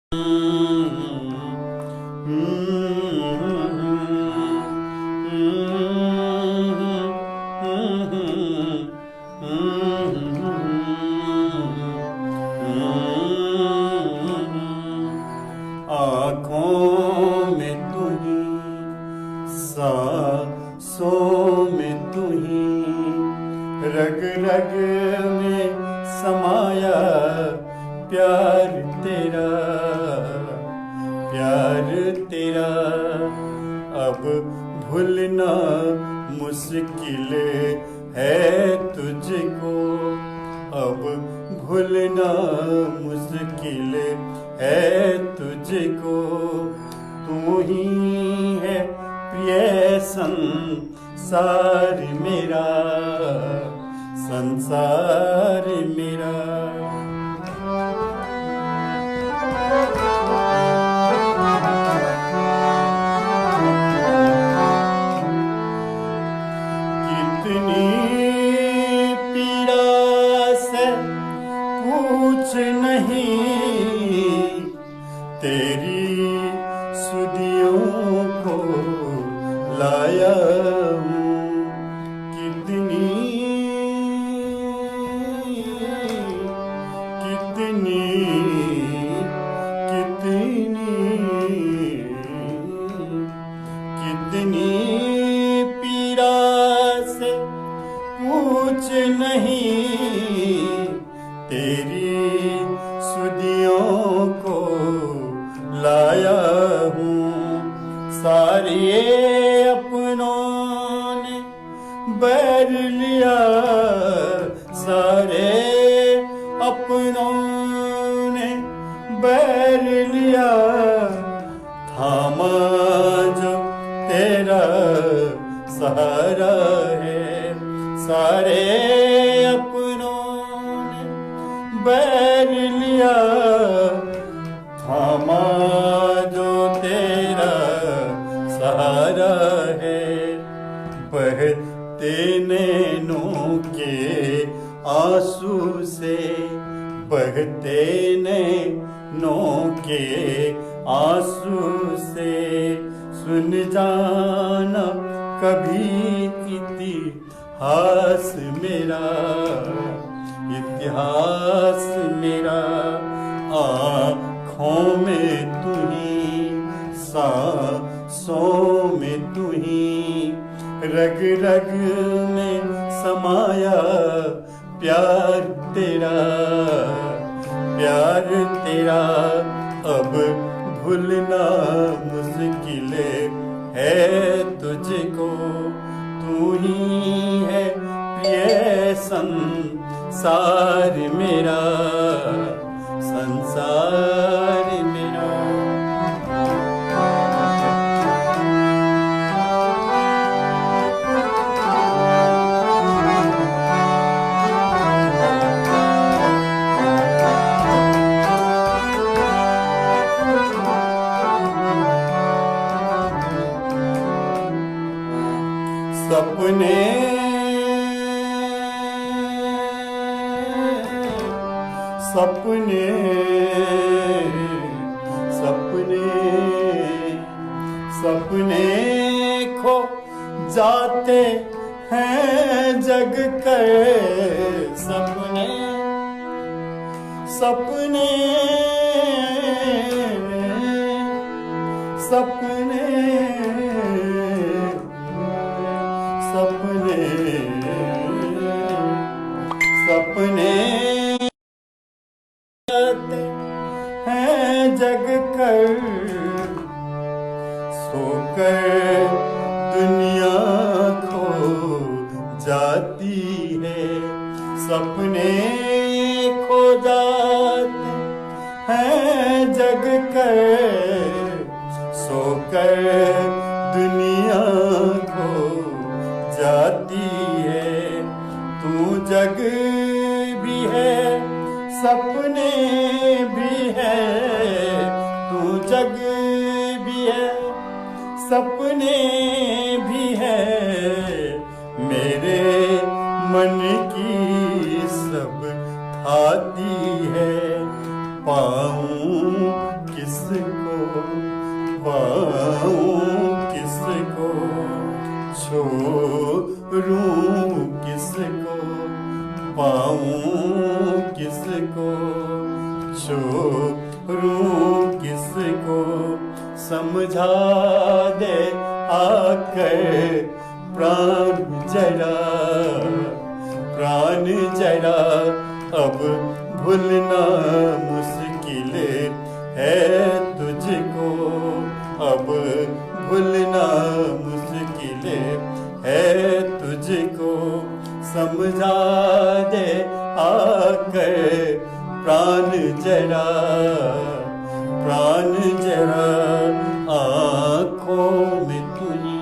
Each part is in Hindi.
आँखों में तू ही, सांसों में तू ही, रग रग में समाया प्यार तेरा, प्यार तेरा। अब भूलना मुश्किल है तुझको, अब भूलना मुश्किल है तुझको। तू ही है प्रिय संसार मेरा, संसार मेरा। कितनी पीड़ा से पूछ नहीं, तेरी सुधियों को लाया हूँ। कितनी कितनी कितनी कितनी पीड़ा से पूछ नहीं, तेरी सुधियों को लाया हूँ। सारे अपनों ने बैर लिया, सारे अपनों ने बैर लिया। थामा जो तेरा सहारा है, सारे अपनों ने बैर लिया। थामा जो तेरा सहारा है, बहते नैनों के आंसू से, बहते नैनों के आंसू से। सुन जाना कभी इतिहास मेरा, इतिहास मेरा। आँखों में तू ही, सांसों में तू ही, रग रग में समाया प्यार तेरा, प्यार तेरा। अब भूलना मुश्किल है तुझको, तू ही है प्रिय संसार मेरा, संसार मेरा। सपने सपने सपने सपने खो जाते हैं जग कर, सपने सपने सपने सपने सपने हैं जग कर, सोकर दुनिया खो जाती है। सपने खो जाते हैं जग कर, सोकर दुनिया खो जाती है। तू जग भी है, सपने भी है, तू जग भी है, सपने भी है। मेरे मन की सब थाती है, पाऊं किसको पाऊं, किसको छोड़ूं, किसको पाऊं, किसको छोड़ूं, किसको समझा दे आकर प्राण जरा, प्राण जरा। अब भूलना मुश्किल है तुझको, अब भूलना मुश्किल है तुझको समझा दे आकर प्राण जरा, प्राण जरा। आँखों में तू ही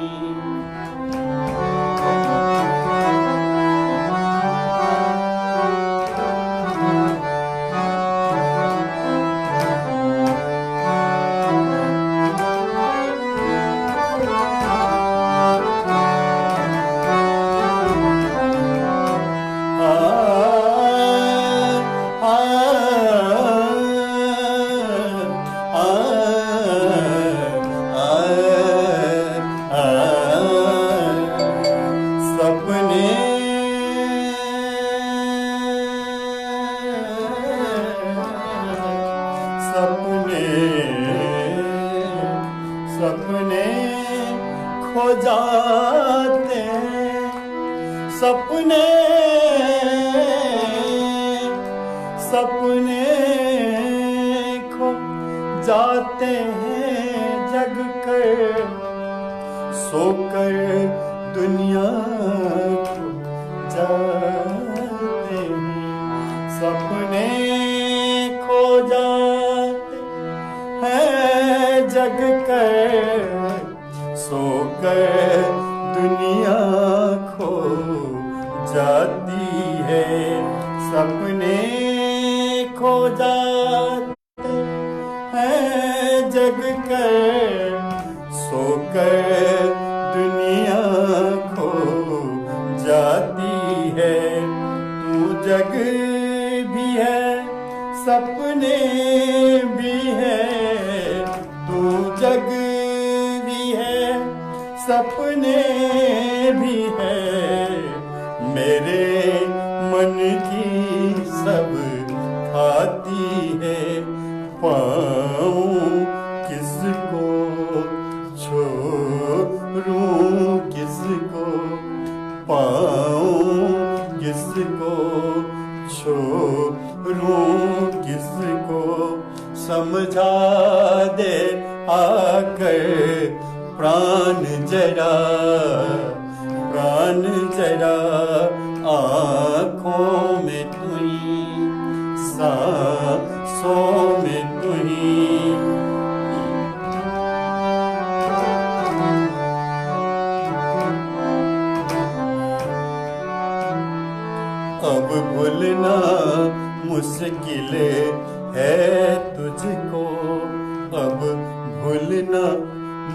सपने खो जाते हैं, सपने सपने खो जाते हैं जग कर, सोकर दुनिया खो जाते हैं, सपने खो जाते हैं जग कर, सोकर दुनिया खो जाती है, सपने खो जाते हैं जग कर, सोकर दुनिया खो जाती है। तू जग भी है, सपने भी है, तू जग भी है, सपने भी है, मेरे मन की सब खाती है। पाऊं किसको छोड़ूं, किसको पाऊं, किसको छोड़ूं, किसको समझा दे आकर प्राण जरा, प्राण जरा। आँखों में तू ही, सांसों में तू ही, अब भूलना मुश्किल है तुझको, अब भूलना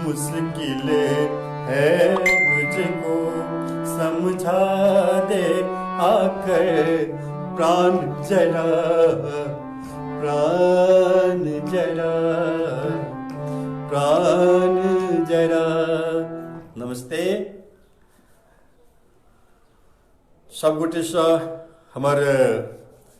मुश्किल है तुझको समझा दे आकर प्राण जरा, प्राण जरा, प्राण जरा। नमस्ते सब गोटे से हमार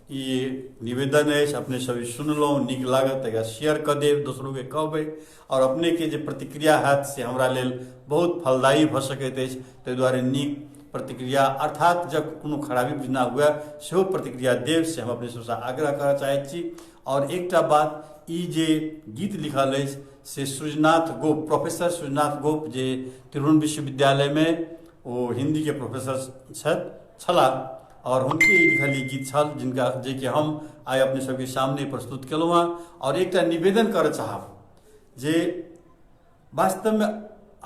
ये निवेदन है, अपने सभी सुनलो निक लागत एक शेयर कर दे, दूसरों के कहबे और अपने के जो प्रतिक्रिया हाथ से हमरा लेल बहुत फलदायी भ सकैत अछि। ताहि दुआरे निक प्रतिक्रिया अर्थात जब कोनो खराबी बुझना हुआ सेहो प्रतिक्रिया देव से हम अपने सबसे आग्रह करना चाहैत छी। और एकटा बात ई जे गीत लिखल अछि से सृजनाथ गोप, प्रोफेसर सृजनाथ गोप जे त्रिभुवन विश्वविद्यालय में वो हिंदी के प्रोफेसर छला और हुनके लिखल गीत छल जिनका जे कि हम आइ अपने सबके सामने प्रस्तुत केलहुँ हँ। और एकटा निवेदन कर चाहब जे वास्तव में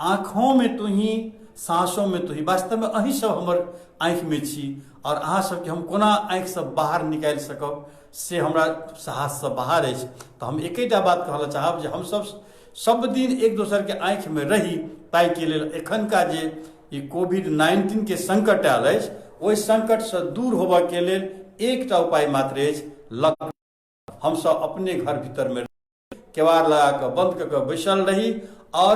आँखों में तू ही, सांसों में तू ही, वास्तव में अहीं सब हमर आँख में छी और अहाँ सबके हम कोना आँख से बाहर निकाल सकब से हमरा साहस से बाहर अछि। तो हम एकेटा बात कहला चाहब जे हम सब दिन एक दोसर के आँख में रही, ताहि के लेल एखनका जे ई कोविड-19 के संकट आयल अछि ओहि संकट से दूर होबा के लेल एकटा उपाय मात्र अछि, हम सब अपने घर भीतर में केवाड़ लगा कर बंद कर बैसल रही और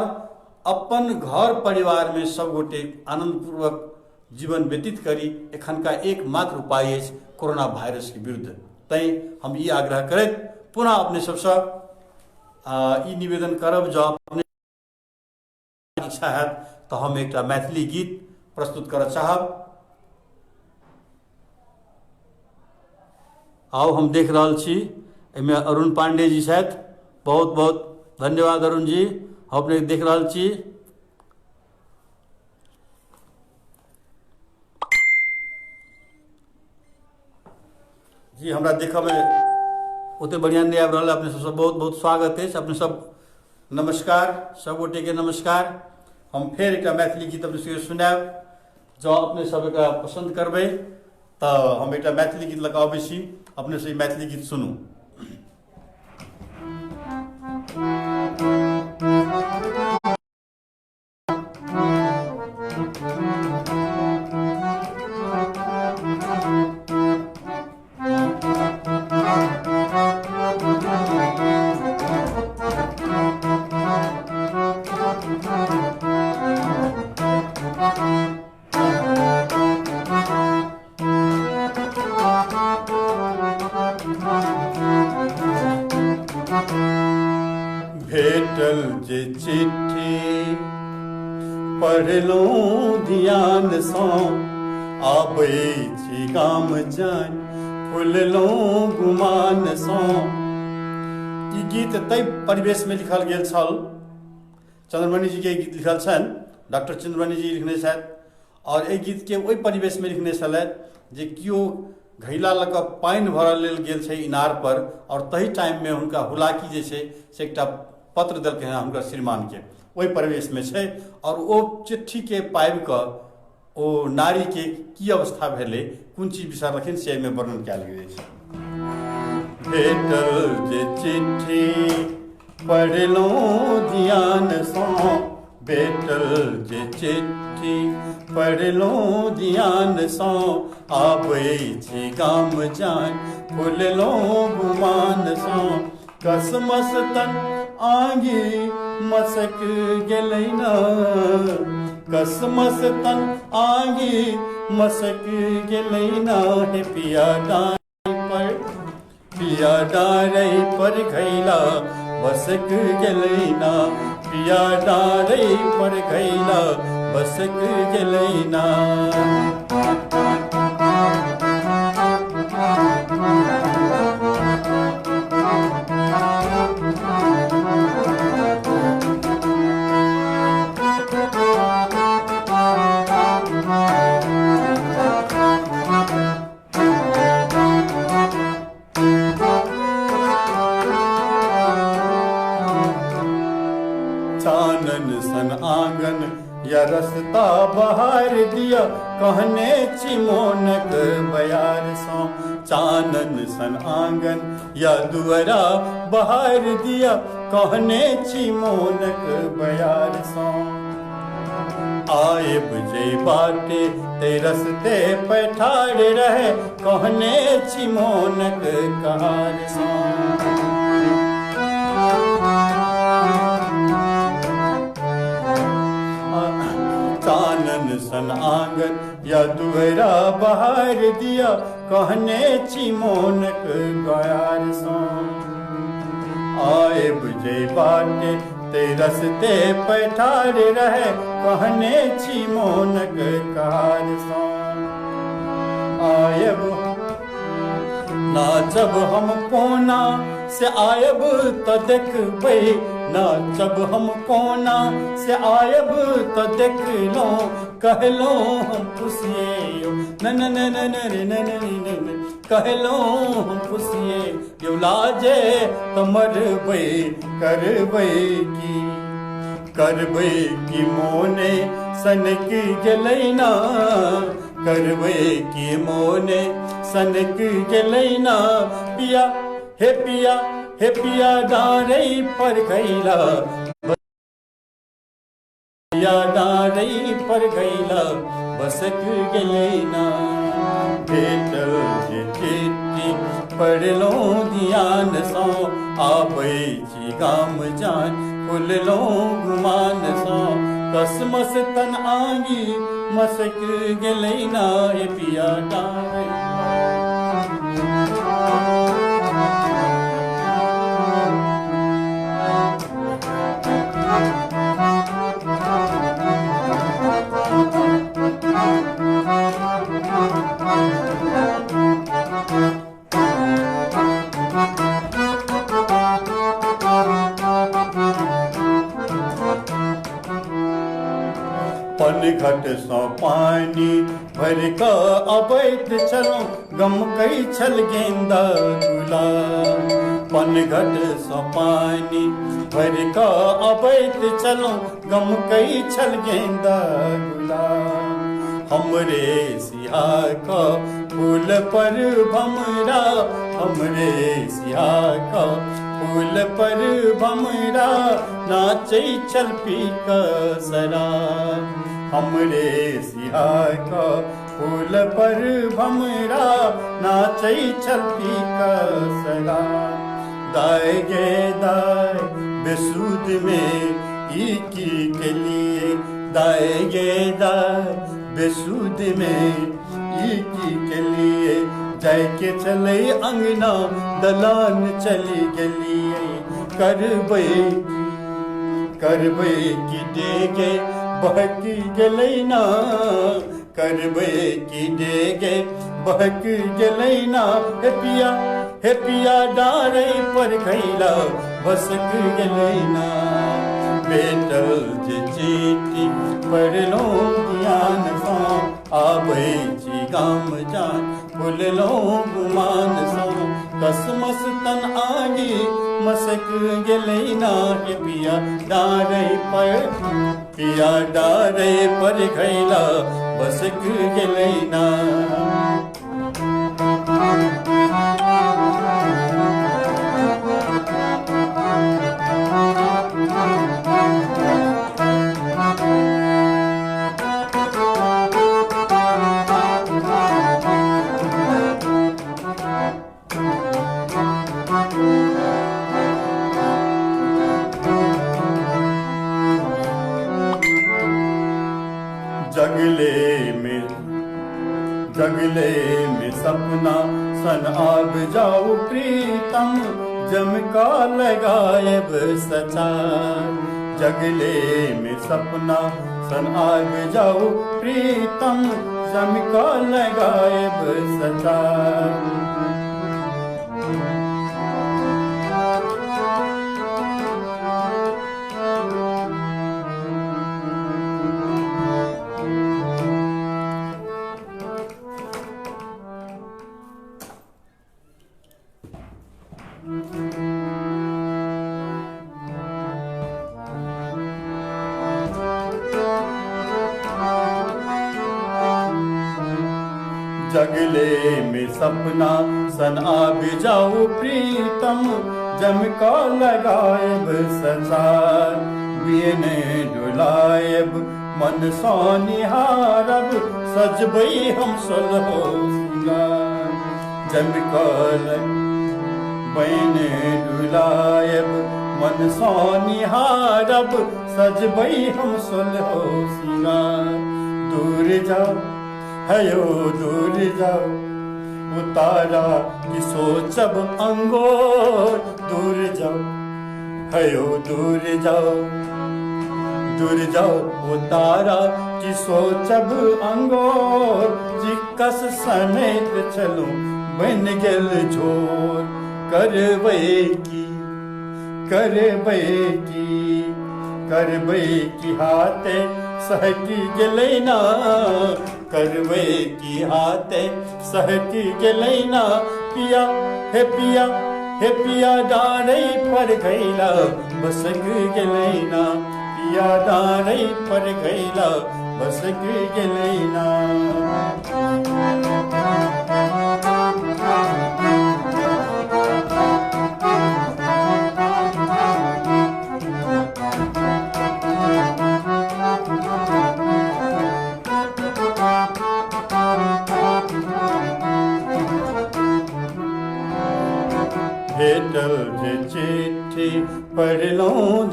अपन घर परिवार में सब गोटे आनंदपूर्वक जीवन व्यतीत करी। एखन का एकमात्र उपाय है कोरोना वायरस के विरुद्ध। तै हम ये आग्रह करैत पुनः अपने सबसे ई निवेदन करब, जो अपने इच्छा है तो हम एक मैथिली गीत प्रस्तुत कर चाहब। आओ हम देख रहा छी एमे अरुण पांडे जी छथि। बहुत बहुत धन्यवाद अरुण जी। अपने देख रहा छी जी, हमरा देखा में उतने बढ़िया नहीं आबि रहा। अपने सब बहुत बहुत स्वागत है। अपने सब नमस्कार, सब गोटे के नमस्कार। हम फिर एक मैथिली गीत अपने सबके सुनाब। जो अपने सब एक पसंद करबे तो हम एक मैथिली गीत लगा अबै छी। अपने से मैथिली गीत सुनू। भेटल जे चिट्ठी पढ़लहुँ ध्यान सँ, आबै छी गाम जान फुललहुँ गुमान सँ। ई गीत तै परिवेश में लिखल गेल छल। चंद्रमणि जी के गीत लिखल छनि, डॉक्टर चंद्रमणि जी लिखने छथि। और एहि गीत के ओहि परिवेश में लिखने छलथि जे किओ घैला लऽ कऽ पानि भरऽ लेल गेल छै इनार पर, और तही टाइम में हुनका हुलाकी जे छै से एकटा पत्र देलकै हैं हुनकर श्रीमान के, ओहि परिवेश में छै। और ओ चिट्ठी के पाबि कऽ ओ नारी के की अवस्था भेलै, कोन चीज बिसरलखिन, से एहिमे वर्णन कयल गेल छै। भेटल जे चिट्ठी पढ़लहुँ ध्यान सँ, भेटल जे चिट्ठी पढ़लहुँ ध्यान सँ, आबै छी गाम जान फुललहुँ गुमान सँ। कसमस तन आँगी मसक गेलै न, कसमस तन आँगी मसक गेलै न। हे पिया डारै पर घैला बसक गेलै न, पिया डारै पर घैला बसक गेलै न। चानन सन आंगन या रस्ता बहार दिया, कहने चिमोनक बयार सँ। चानन सन आंगन या दुअरा बहार दिया, कहने चिमोनक बयार सँ। आएब जे बाटे ते रस्ते पैठार रहे, कहने चिमोनक कहार सँ। चानन सन आंगन या दुअरा बहार दिया, कहने चिमोनक बयार सँ। आएब जे बाटे ते रस्ते पैठार रहे, कहने चिमोनक कहार सँ। आएब नाचब हम कोना से आयब तो देखबै, नाचब हम कोना से आयब तो देखलहुँ, कहलहुँ हम खुशिये न न न न न न न, कहलहुँ हम खुशिये यौ लाजे तो मरबै करबै की मोने सनक गेलै ना, करबै की मोने सनक गेलै ना। पिया हे पिया हे पिया डारै पर घैला, पिया डारै पर घैला बसक गेलै ना। भेटल जे चिट्ठी पढ़लो ध्यान सो आबै छी गाम जान खुललो गुमान सो कसमस तन आगी मसक गेलै ना ए पिया डारे पनघट सँ पानी भर कऽ अबैत छलहुँ गमकै छल गेंदा गुलाब पनघट सँ पानी भर कऽ अबैत छलहुँ गमकै छल गेंदा गुलाब हमरे सियाक फूल पर भमरा हमरे सियाक फूल पर भमरा नाचै छल पी कऽ शराब हमरे सियाक फूल पर भमरा नाचै छल पी कऽ शराब दाय गे दाय बेसुध में ई की केलिए दाय गे दाय बेसुध में ई की केलिए जाय के चले अंगना दलान चली गेलिए करबै की डेगे बहकी गेलै ना करबै की डेगे बहक गेलै ना हे पिया डारै पर खैला बसक गेलै ना भेटल जे चिट्ठी पढ़लो ज्ञान सँ आबै छी गाम जान खुललो गुमान सँ कसमस तन आगी मसक गेलै ना हे पिया डारै पर खैला बसक गेलै ना जगले में सपना सन आब जाओ प्रीतम जमका लगाएब सचा जगले में सपना सन आब जाओ प्रीतम जमका लगाएब सचा जगले में सपना सन आब जाओ प्रीतम जमका लगाएब सचार बियने डुलाएब मन सँ निहारब सजबै हम सोलहो सिंगार जमका बियने डुलाएब मन सँ निहारब सजबै हम सोलहो सिंगार दूर जाओ हयो दूर जाओ उतारा की सोचब अंगोर दूर जाओ हयो दूर जाओ उतारा की सोचब अंगोर जिकस सनैत चलू बन गेल झोर करबै की हाथे सहकी गेलै ना करबै की हाथे सहकी गेलै ना पिया हे पिया डारै पर गैला बसक गेलै ना पिया डारै पर गैला बसक गेलै ना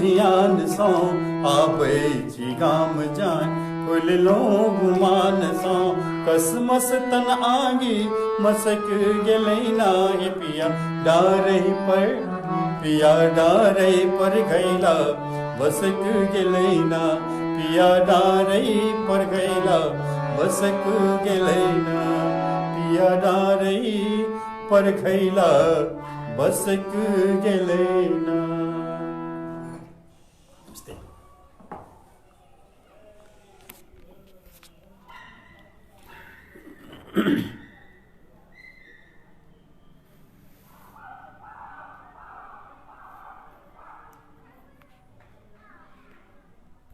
ध्यान सौ आबै छी गाम जान खोललो गुमान सौ कसमस तन आगी मसक गेलै ना हे पिया डारै पर घैला बसक गेलै ना पिया डारै पर घैला बसक गेलै ना पिया डारै पर घैला बसक गेलै ना। नमस्ते।